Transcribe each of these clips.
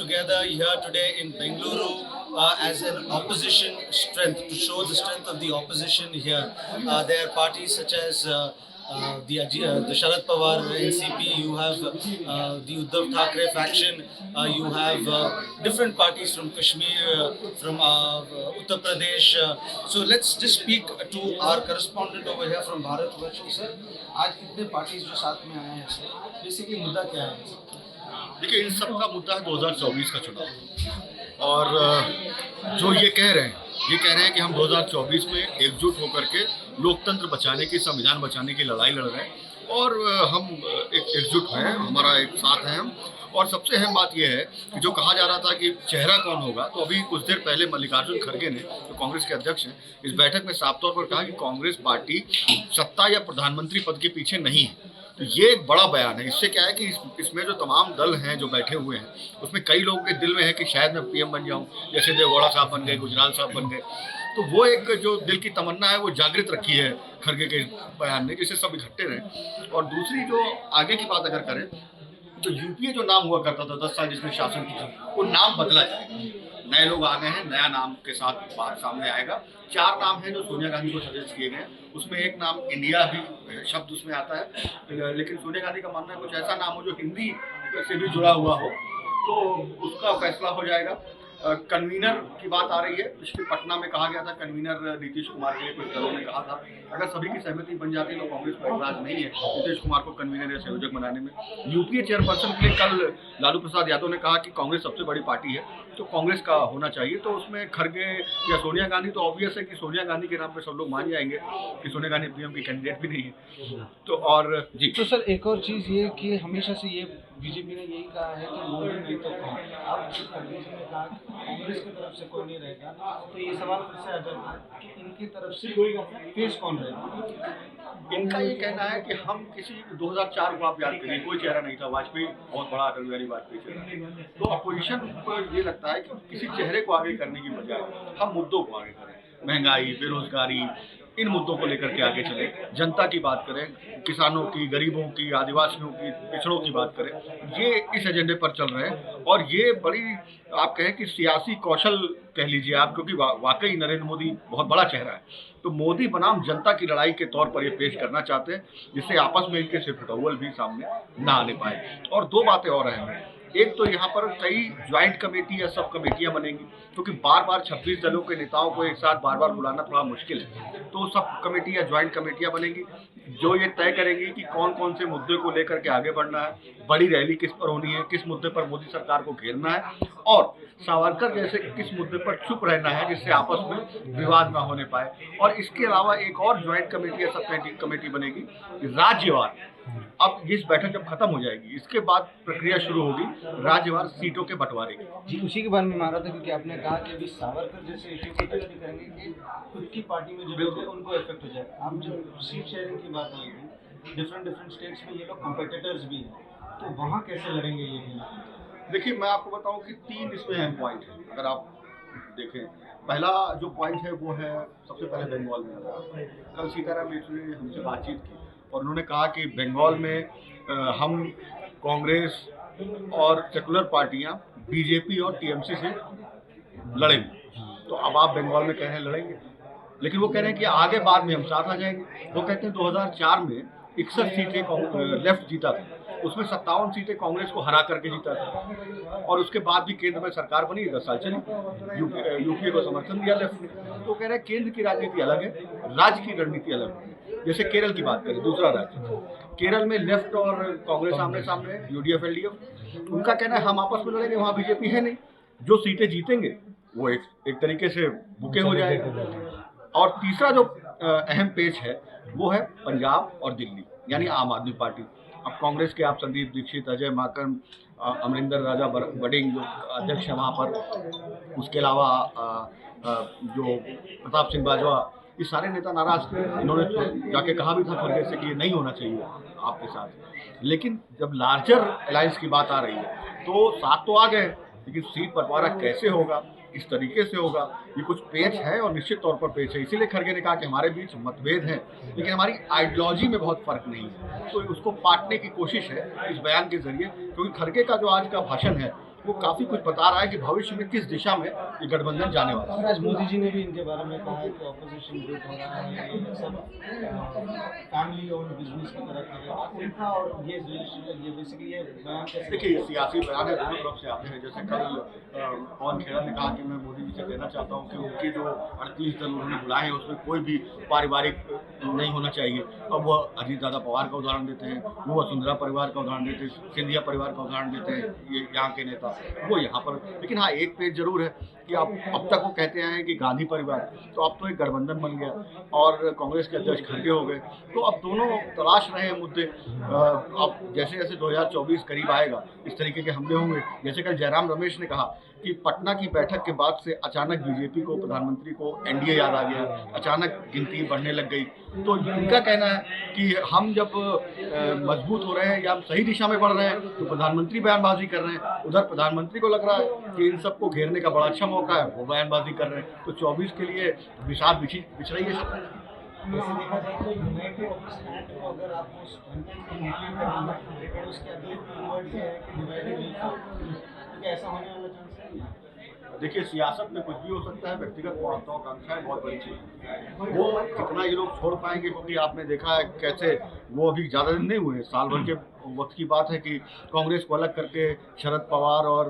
together here today in Bengaluru as an opposition strength, to show the strength of the opposition here. There are parties such as the Sharad Pawar NCP, you have the Uddhav Thackeray faction, you have different parties from Kashmir, from Uttar Pradesh. So let's just speak to our correspondent over here from Bharatvarsh. Sir, आज इतने parties जो साथ में आए हैं sir, basically मुद्दा क्या है? देखिए, इन सब का मुद्दा है 2024 का चुनाव। और जो ये कह रहे हैं कि हम 2024 में एकजुट होकर के लोकतंत्र बचाने की, संविधान बचाने की लड़ाई लड़ रहे हैं और हम एकजुट हैं, हमारा एक साथ हैं हम। और सबसे अहम बात यह है कि जो कहा जा रहा था कि चेहरा कौन होगा, तो अभी कुछ देर पहले मल्लिकार्जुन खड़गे ने, जो कांग्रेस के अध्यक्ष हैं, इस बैठक में साफ तौर पर कहा कि कांग्रेस पार्टी सत्ता या प्रधानमंत्री पद के पीछे नहीं है। तो ये एक बड़ा बयान है। इससे क्या है कि इसमें जो तमाम दल हैं जो बैठे हुए हैं, उसमें कई लोगों के दिल में है कि शायद मैं पीएम बन जाऊं, जैसे देवगौड़ा साहब बन गए, गुजराल साहब बन गए। तो वो एक जो दिल की तमन्ना है वो जागृत रखी है खड़गे के बयान ने, जिससे सब इकट्ठे रहे। और दूसरी जो आगे की बात अगर करें तो यूपीए जो नाम हुआ करता था 10 साल जिसमें शासन किया, वो नाम बदला जाएगा। नए लोग आ गए हैं, नया नाम के साथ बात सामने आएगा। 4 नाम हैं जो सोनिया गांधी को सजेस्ट किए गए, उसमें एक नाम इंडिया भी शब्द उसमें आता है, लेकिन सोनिया गांधी का मानना है कुछ ऐसा नाम हो जो हिंदी से भी जुड़ा हुआ हो, तो उसका फैसला हो जाएगा। कन्वीनर की बात आ रही है, पिछले पटना में कहा गया था कन्वीनर नीतीश कुमार के लिए, कुछ दलों ने कहा था अगर सभी की सहमति बन जाती है तो कांग्रेस को ऐतराज नहीं है नीतीश कुमार को कन्वीनर या संयोजक बनाने में। यूपीए चेयरपर्सन के लिए कल लालू प्रसाद यादव ने कहा कि कांग्रेस सबसे बड़ी पार्टी है तो कांग्रेस का होना चाहिए। तो उसमें खड़गे या सोनिया गांधी, तो ऑब्वियस है कि सोनिया गांधी के नाम पे सब लोग मान जाएंगे कि सोनिया गांधी पीएम की कैंडिडेट भी नहीं है। तो और जी, तो सर एक और चीज़ ये कि हमेशा से ये बीजेपी ने यही कहा है कि मोदी नहीं तो कौन। अब खड़गे जी ने कहा कि कांग्रेस की तरफ से कोई नहीं रहेगा, तो ये सवाल फिर से आ जाता है कि इनकी तरफ से फेस कौन रहेगा? इनका ये कहना है कि हम किसी 2004 को आप याद करिए, कोई चेहरा नहीं था, वाजपेयी बहुत बड़ा अटल बिहारी वाजपेयी चेहरा। तो अपोजिशन पर ये लगता है कि किसी चेहरे को आगे करने की बजाय हम मुद्दों को आगे करें, महंगाई, बेरोजगारी, इन मुद्दों को लेकर के आगे चले, जनता की बात करें, किसानों की, गरीबों की, आदिवासियों की, पिछड़ों की बात करें। ये इस एजेंडे पर चल रहे हैं और ये बड़ी आप कहें कि सियासी कौशल कह लीजिए आप, क्योंकि वाकई नरेंद्र मोदी बहुत बड़ा चेहरा है। तो मोदी बनाम जनता की लड़ाई के तौर पर ये पेश करना चाहते हैं, जिससे आपस में इनके सिर्फ टॉवल भी सामने ना आने पाए। और 2 बातें और हैं, एक तो यहाँ पर कई ज्वाइंट कमेटी या सब कमेटियाँ बनेंगी, क्योंकि बार बार 26 दलों के नेताओं को एक साथ बार बार बुलाना थोड़ा मुश्किल है। तो सब कमेटी या ज्वाइंट कमेटियाँ बनेंगी जो ये तय करेंगी कि कौन कौन से मुद्दे को लेकर के आगे बढ़ना है, बड़ी रैली किस पर होनी है, किस मुद्दे पर मोदी सरकार को घेरना है, और सावरकर जैसे किस मुद्दे पर चुप रहना है जिससे आपस में विवाद ना होने पाए। और इसके अलावा एक और ज्वाइंट कमेटी या सब कमेटी बनेगी राज्यवार। अब इस बैठक जब खत्म हो जाएगी, इसके बाद प्रक्रिया शुरू होगी राज्यवार सीटों के बंटवारे की। जी, उसी के बारे में मारा था, क्योंकि आपने कहा कि अभी सावरकर जैसे इश्यू को टच नहीं करेंगे कि खुद की पार्टी में जो लोग हैं उनको इफेक्ट हो जाएगा। आप जब सीट शेयरिंग की बात आई थी, डिफरेंट स्टेट्स में ये लोग कॉम्पिटिटर्स भी हैं, तो वहाँ कैसे लड़ेंगे ये भी? देखिए, मैं आपको बताऊं कि 3 इसमें अहम पॉइंट है। अगर आप देखें, पहला जो पॉइंट है वो है सबसे पहले बंगाल में। कल सीताराम येचुरी ने हमसे बातचीत की और उन्होंने कहा कि बंगाल में हम कांग्रेस और सेकुलर पार्टियां बीजेपी और टीएमसी से लड़ेंगे। तो अब आप बंगाल में कह रहे हैं लड़ेंगे, लेकिन वो कह रहे हैं कि आगे बाद में हम साथ आ जाएंगे। वो कहते हैं 2004 में 61 सीटें लेफ्ट जीता था, उसमें 57 सीटें कांग्रेस को हरा करके जीता था, और उसके बाद भी केंद्र में सरकार बनी, 10 साल चली, यूपीए को समर्थन दिया लेफ्ट ने। तो कह रहे हैं केंद्र की राजनीति अलग है, राज्य की रणनीति अलग है। जैसे केरल की बात करें, दूसरा राज्य, केरल में लेफ्ट और कांग्रेस आमने सामने, यूडीएफ एलडीएफ, उनका कहना है हम आपस में लड़ेंगे, वहाँ बीजेपी है नहीं, जो सीटें जीतेंगे वो एक तरीके से बुके हो जाएगा। और तीसरा जो अहम पेच है वो है पंजाब और दिल्ली, यानी आम आदमी पार्टी। अब कांग्रेस के आप संदीप दीक्षित, अजय माकन, अमरिंदर राजा बडिंग जो अध्यक्ष हैं वहाँ पर, उसके अलावा जो प्रताप सिंह बाजवा, ये सारे नेता नाराज थे। इन्होंने तो जाके कहा भी था खड़गे से कि ये नहीं होना चाहिए आपके साथ। लेकिन जब लार्जर अलायंस की बात आ रही है तो साथ तो आ गए, लेकिन सीट बंटवारा कैसे होगा, किस तरीके से होगा, ये कुछ पेच है और निश्चित तौर पर पेच है। इसीलिए खड़गे ने कहा कि हमारे बीच मतभेद हैं, लेकिन हमारी आइडियोलॉजी में बहुत फर्क नहीं है। तो उसको पाटने की कोशिश है इस बयान के जरिए, क्योंकि खड़गे का जो आज का भाषण है वो काफ़ी कुछ बता रहा है कि भविष्य में किस दिशा में ये गठबंधन जाने वाला है। और आज मोदी जी ने भी इनके बारे में कहा है कि ऑपोजिशन ग्रुप हो रहा है, ये सब फैमिली ओन्ड बिजनेस की तरह करेगा उनका, और ये बेसिकली ये बयान कैसे? देखिए, सियासी बयान है दोनों तरफ से आते हैं। जैसे कल पवन खेड़ा ने कहा कि मैं मोदी जी से कहना चाहता हूँ कि उनके जो 38 दल उन्होंने बुलाए हैं उसमें कोई भी पारिवारिक नहीं होना चाहिए। अब वह अजीत दादा पवार का उदाहरण देते हैं, वो वसुंधरा परिवार का उदाहरण देते हैं, सिंधिया परिवार का उदाहरण देते हैं, ये यहाँ के नेता वो यहाँ पर। लेकिन हाँ, एक पेज जरूर है कि अब तक वो कहते हैं कि गांधी परिवार, तो अब तो एक गठबंधन बन गया और कांग्रेस के अध्यक्ष खड़गे हो गए, तो अब दोनों तलाश रहे हैं मुद्दे। अब जैसे जैसे 2024 करीब आएगा इस तरीके के हमले होंगे। जैसे कल जयराम रमेश ने कहा कि पटना की बैठक के बाद से अचानक बीजेपी को, प्रधानमंत्री को एनडीए याद आ गया, अचानक गिनती बढ़ने लग गई। तो इनका कहना है कि हम जब मजबूत हो रहे हैं या हम सही दिशा में बढ़ रहे हैं तो प्रधानमंत्री बयानबाजी कर रहे हैं, उधर प्रधानमंत्री को लग रहा है कि इन सबको घेरने का बड़ा अच्छा मौका है, वो बयानबाजी कर रहे हैं। तो 24 के लिए विषाद बिछ रही है सब। वैसे देखा जाए तो यूनाइटेड स्टैंड को अगर आपको स्ट्रेंथन करना है तो उसके अगले कीवर्ड ये है कि डिवाइडेड विल फॉल, क्या ऐसा होने वाला चांस है? देखिए, सियासत में कुछ भी हो सकता है, व्यक्तिगत महत्वाकांक्षाएं बहुत बड़ी चीज है। वो कितना ये लोग छोड़ पाएंगे, क्योंकि आपने देखा है कैसे वो अभी ज़्यादा दिन नहीं हुए, साल भर के वक्त की बात है कि कांग्रेस को अलग करके शरद पवार और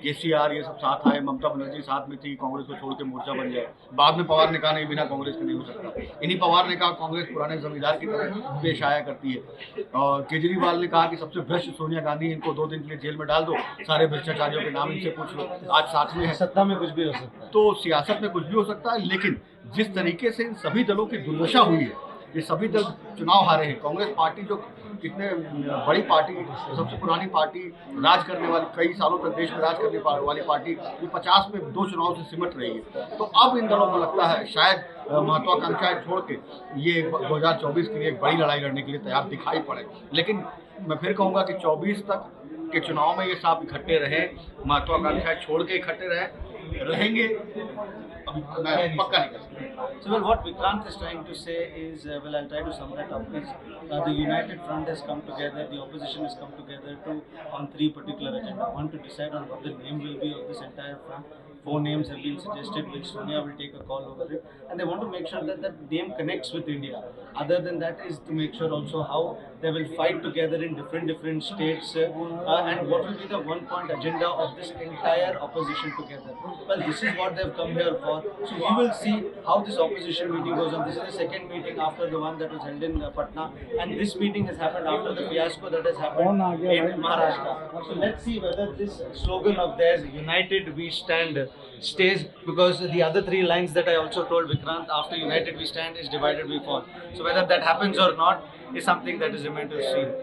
केसीआर ये सब साथ आए, ममता बनर्जी साथ में थी, कांग्रेस को छोड़ के मोर्चा बन जाए। बाद में पवार ने कहा नहीं, बिना कांग्रेस के नहीं हो सकता। इन्हीं पवार ने कहा कांग्रेस पुराने जमींदार की तरह पेश आया करती है। और केजरीवाल ने कहा कि सबसे भ्रष्ट सोनिया गांधी, इनको 2 दिन के लिए जेल में डाल दो, सारे भ्रष्टाचारियों के नाम इनसे पूछ लो। आज साथ में है, सत्ता में कुछ भी हो सकता है। तो सियासत में कुछ भी हो सकता है। लेकिन जिस तरीके से इन सभी दलों की दुर्दशा हुई है, ये सभी दल चुनाव हारे हैं। कांग्रेस पार्टी जो कितने बड़ी पार्टी, सबसे पुरानी पार्टी, राज करने वाली, कई सालों तक देश में राज करने वाली पार्टी, ये 50 में 2 चुनाव से सिमट रही है। तो अब इन दलों को लगता है शायद महत्वाकांक्षाएं छोड़ के ये 2024 के लिए एक बड़ी लड़ाई लड़ने के लिए तैयार दिखाई पड़े। लेकिन मैं फिर कहूँगा कि 24 तक के चुनाव में ये सब इकट्ठे रहे, महत्वाकांक्षाएं छोड़ के इकट्ठे रहेंगे, मैं पक्का नहीं कर सकता। So well, what Vikrant is trying to say is, well, I'll try to sum that up. Is the United Front has come together, the opposition has come together on 3 particular agenda. One, to decide on what the name will be of this entire front. 4 names have been suggested, which Sonia will take a call over it, and they want to make sure that that name connects with India. Other than that, is to make sure also how they will fight together in different states, and what will be the 1-point agenda of this entire opposition together. Well, this is what they've come here for. So we will see how this opposition meeting goes on. This is the second meeting after the one that was held in Patna, and this meeting has happened after the fiasco that has happened in Maharashtra. So let's see whether this slogan of theirs, "United We Stand," stays, because the other 3 lines that I also told Vikrant, after "United We Stand" is "Divided We Fall." So whether that happens or not is something that is remained to be seen.